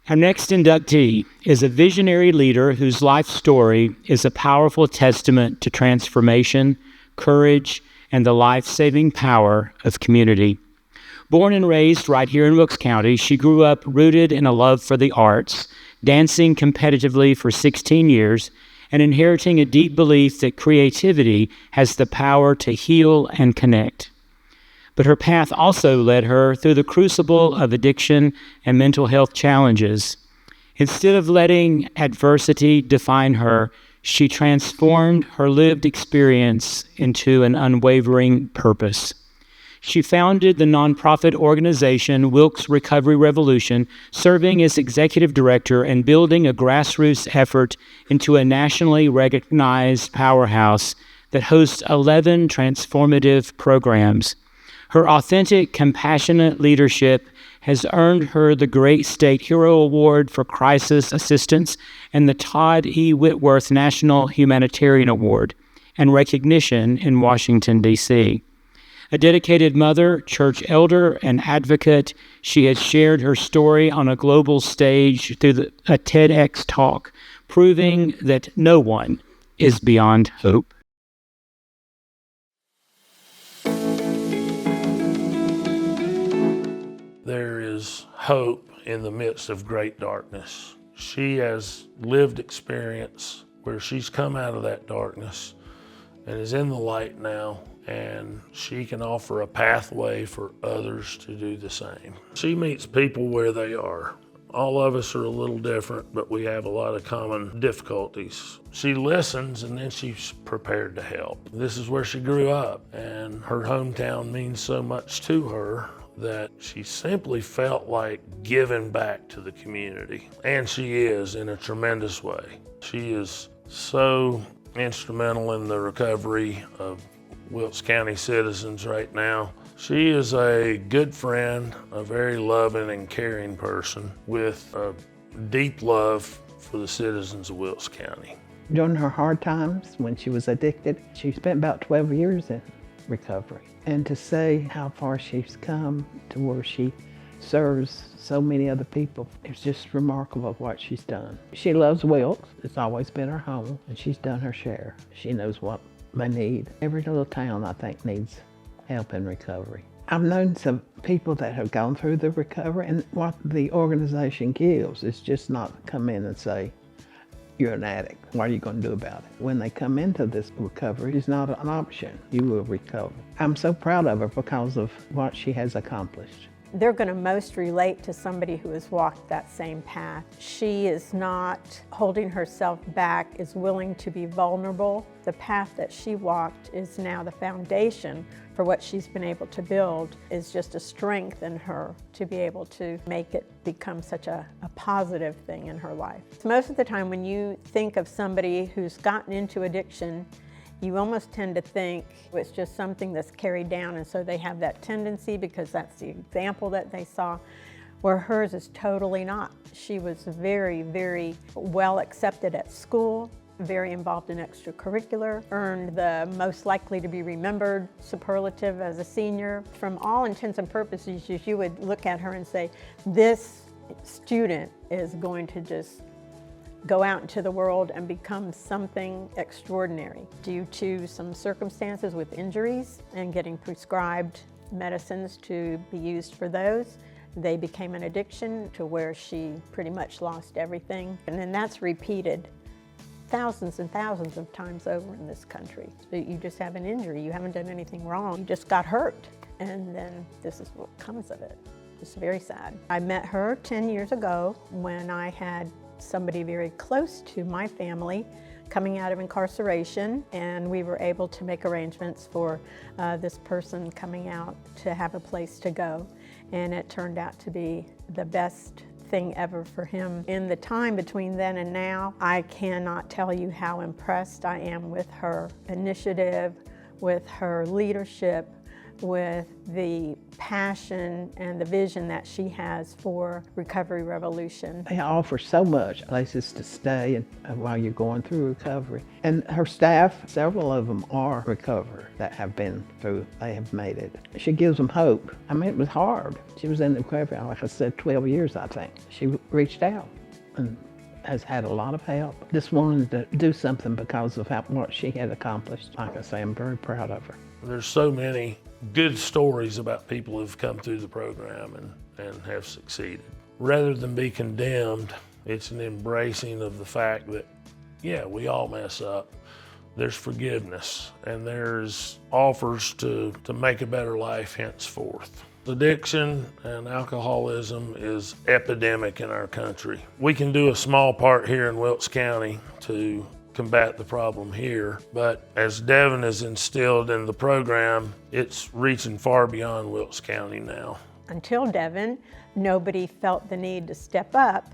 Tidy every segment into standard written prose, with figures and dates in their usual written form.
Our next inductee is a visionary leader whose life story is a powerful testament to transformation, courage, and the life-saving power of community. Born and raised right here in Wilkes County, she grew up rooted in a love for the arts, dancing competitively for 16 years, and inheriting a deep belief that creativity has the power to heal and connect. But her path also led her through the crucible of addiction and mental health challenges. Instead of letting adversity define her, she transformed her lived experience into an unwavering purpose. She founded the nonprofit organization Wilkes Recovery Revolution, serving as executive director and building a grassroots effort into a nationally recognized powerhouse that hosts 11 transformative programs. Her authentic, compassionate leadership has earned her the Great State Hero Award for Crisis Assistance and the Todd E. Whitworth National Humanitarian Award and recognition in Washington, D.C. A dedicated mother, church elder, and advocate, she has shared her story on a global stage through a TEDx talk, proving that no one is beyond hope. There is hope in the midst of great darkness. She has lived experience where she's come out of that darkness and is in the light now, and she can offer a pathway for others to do the same. She meets people where they are. All of us are a little different, but we have a lot of common difficulties. She listens, and then she's prepared to help. This is where she grew up, and her hometown means so much to her that she simply felt like giving back to the community. And she is, in a tremendous way. She is so instrumental in the recovery of Wilkes County citizens right now. She is a good friend, a very loving and caring person with a deep love for the citizens of Wilkes County. During her hard times when she was addicted, she spent about 12 years in recovery. And to say how far she's come to where she serves so many other people, it's just remarkable what she's done. She loves Wilkes. It's always been her home, and she's done her share. She knows what they need. Every little town, I think, needs help in recovery. I've known some people that have gone through the recovery, and what the organization gives is just not come in and say, you're an addict, what are you going to do about it? When they come into this recovery, it's not an option. You will recover. I'm so proud of her because of what she has accomplished. They're going to most relate to somebody who has walked that same path. She is not holding herself back, is willing to be vulnerable. The path that she walked is now the foundation for what she's been able to build, is just a strength in her to be able to make it become such a positive thing in her life. Most of the time when you think of somebody who's gotten into addiction, you almost tend to think it's just something that's carried down, and so they have that tendency because that's the example that they saw, where hers is totally not. She was very, very well accepted at school, very involved in extracurricular, earned the most likely to be remembered superlative as a senior. From all intents and purposes, you would look at her and say, this student is going to just go out into the world and become something extraordinary. Due to some circumstances with injuries and getting prescribed medicines to be used for those, they became an addiction to where she pretty much lost everything. And then that's repeated thousands and thousands of times over in this country. So you just have an injury, you haven't done anything wrong, you just got hurt. And then this is what comes of it. It's very sad. I met her 10 years ago when I had somebody very close to my family coming out of incarceration, and we were able to make arrangements for this person coming out to have a place to go. And it turned out to be the best thing ever for him. In the time between then and now, I cannot tell you how impressed I am with her initiative, with her leadership, with the passion and the vision that she has for Recovery Revolution. They offer so much, places to stay while you're going through recovery. And her staff, several of them are recovered that have been through, they have made it. She gives them hope. I mean, it was hard. She was in the recovery, like I said, 12 years, I think. She reached out and has had a lot of help. Just wanted to do something because of what she had accomplished. Like I say, I'm very proud of her. There's so many good stories about people who've come through the program and have succeeded. Rather than be condemned, it's an embracing of the fact that, yeah, we all mess up. There's forgiveness and there's offers to make a better life henceforth. Addiction and alcoholism is epidemic in our country. We can do a small part here in Wilkes County to combat the problem here, but as Devin has instilled in the program, it's reaching far beyond Wilkes County now. Until Devin, nobody felt the need to step up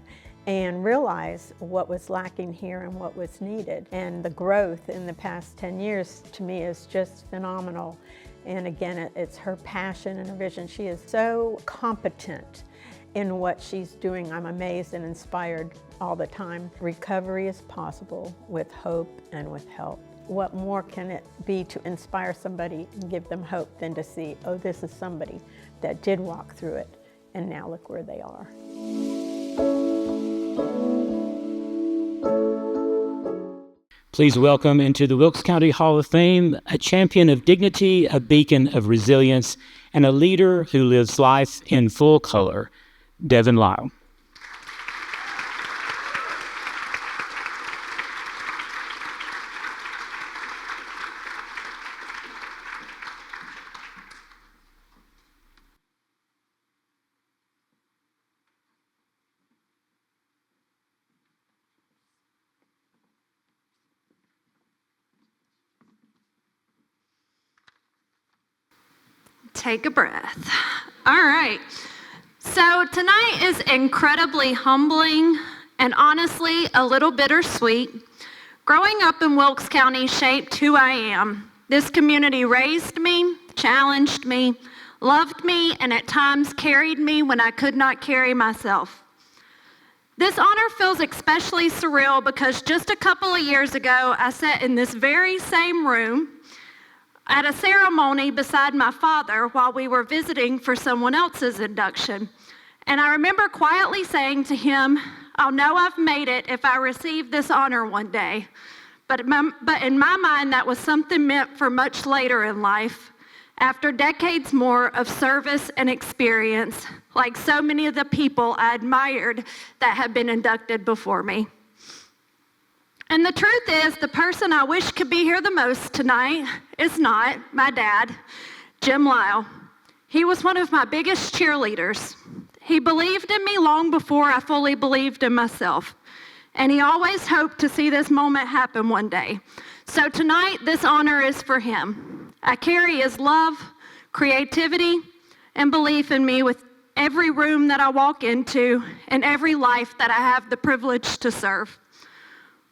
and realize what was lacking here and what was needed. And the growth in the past 10 years to me is just phenomenal. And again, it's her passion and her vision. She is so competent in what she's doing. I'm amazed and inspired all the time. Recovery is possible with hope and with help. What more can it be to inspire somebody and give them hope than to see, oh, this is somebody that did walk through it, and now look where they are. Please welcome into the Wilkes County Hall of Fame a champion of dignity, a beacon of resilience, and a leader who lives life in full color, Devin Lyall. Take a breath. All right. So tonight is incredibly humbling and honestly a little bittersweet. Growing up in Wilkes County shaped who I am. This community raised me, challenged me, loved me, and at times carried me when I could not carry myself. This honor feels especially surreal because just a couple of years ago, I sat in this very same room at a ceremony beside my father while we were visiting for someone else's induction. And I remember quietly saying to him, I'll know I've made it if I receive this honor one day. But in my mind, that was something meant for much later in life, after decades more of service and experience, like so many of the people I admired that have been inducted before me. And the truth is, the person I wish could be here the most tonight is not my dad, Jim Lyall. He was one of my biggest cheerleaders. He believed in me long before I fully believed in myself. And he always hoped to see this moment happen one day. So tonight, this honor is for him. I carry his love, creativity, and belief in me with every room that I walk into and every life that I have the privilege to serve.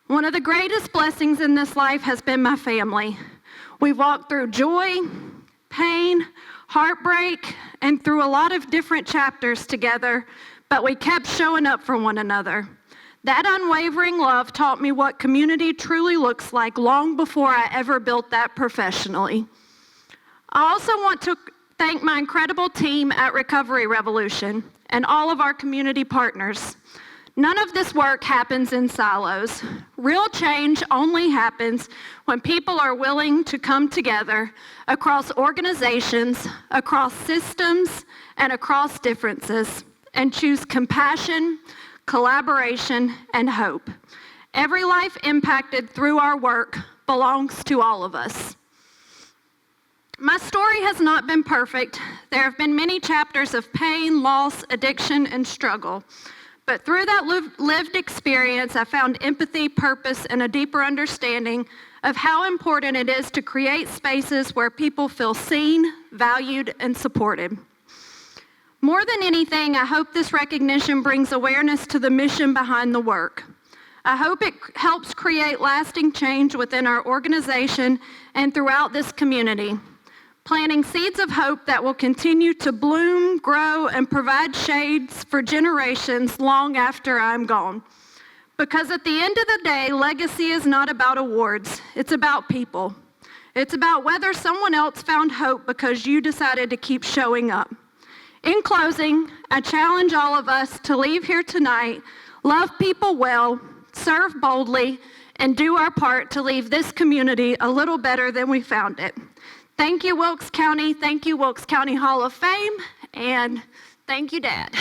One of the greatest blessings in this life has been my family. We've walked through joy, pain, heartbreak, and through a lot of different chapters together, but we kept showing up for one another. That unwavering love taught me what community truly looks like long before I ever built that professionally. I also want to thank my incredible team at Recovery Revolution and all of our community partners. None of this work happens in silos. Real change only happens when people are willing to come together across organizations, across systems, and across differences, and choose compassion, collaboration, and hope. Every life impacted through our work belongs to all of us. My story has not been perfect. There have been many chapters of pain, loss, addiction, and struggle. But through that lived experience, I found empathy, purpose, and a deeper understanding of how important it is to create spaces where people feel seen, valued, and supported. More than anything, I hope this recognition brings awareness to the mission behind the work. I hope it helps create lasting change within our organization and throughout this community. planting seeds of hope that will continue to bloom, grow, and provide shades for generations long after I'm gone. Because at the end of the day, legacy is not about awards, it's about people. It's about whether someone else found hope because you decided to keep showing up. In closing, I challenge all of us to leave here tonight, love people well, serve boldly, and do our part to leave this community a little better than we found it. Thank you, Wilkes County. Thank you, Wilkes County Hall of Fame. And thank you, Dad.